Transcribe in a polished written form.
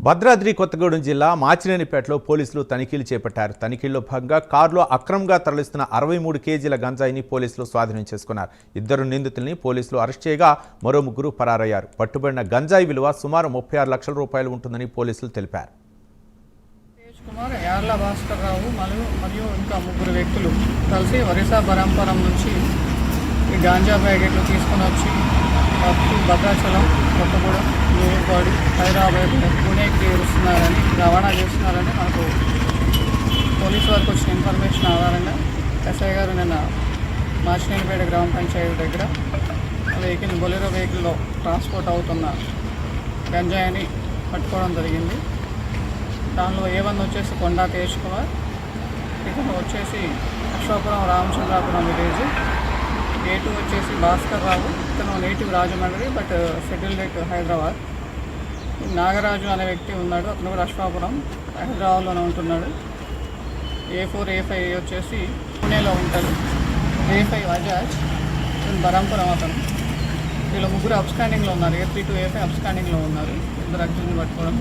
భద్రాద్రి కొత్తగూడెం జిల్లా మాచినేనిపేటలో పోలీసులు తనిఖీలు చేపట్టారు. తనిఖీల్లో భాగంగా కారులో అక్రమంగా తరలిస్తున్న 63 కేజీల గంజాయిని పోలీసులు స్వాధీనం చేసుకున్నారు. ఇద్దరు నిందితుల్ని పోలీసులు అరెస్ట్ చేయగా మరో ముగ్గురు పరారయ్యారు. పట్టుబడిన గంజాయి విలువ సుమారు 36 లక్షల రూపాయలు ఉంటుందని పోలీసులు తెలిపారు. కుమార్ యార్ల భాస్కర్ రావు మరియు ఇంకా ముగ్గురు వ్యక్తులు కలిసి ఒరిస్సా పరంపరం నుంచి ఈ గాంజా ప్యాకెట్లు తీసుకొని వచ్చి భద్రాచలం, కొత్తగూడెం, జూరుపాడు, హైదరాబాద్, పూణేకి రవాణా చేస్తున్నారని మనకు పోలీసు వారికి వచ్చిన ఇన్ఫర్మేషన్ ఆధారంగా ఎస్ఐ గారు నిన్న మాచినేనిపేట గ్రామ పంచాయతీ దగ్గర బొలెరో వెహికల్లో ట్రాన్స్పోర్ట్ అవుతున్న గంజాయిని పట్టుకోవడం జరిగింది. దానిలో A1 వచ్చేసి కొండా తేజ్ కుమార్, ఇతను వచ్చేసి అశోకపురం రామచంద్రాపురం విలేజ్. A2 వచ్చేసి భాస్కర్ రావు, ఇతను native Rajahmundry but settled at Hyderabad. Nagaraju అనే వ్యక్తి ఉన్నాడు, అతను కూడా అశోకపురం హైదరాబాద్లోనే ఉంటున్నాడు. A4 A5 వచ్చేసి పూణేలో ఉంటాడు. A5 బజాజ్, బరంపురం అతను. వీళ్ళు ముగ్గురు అబ్స్కాండింగ్లో ఉన్నారు. A3 to A5 అబ్స్కాండింగ్లో ఉన్నారు. ఇద్దరు అక్యూజ్ని పట్టుకోవడం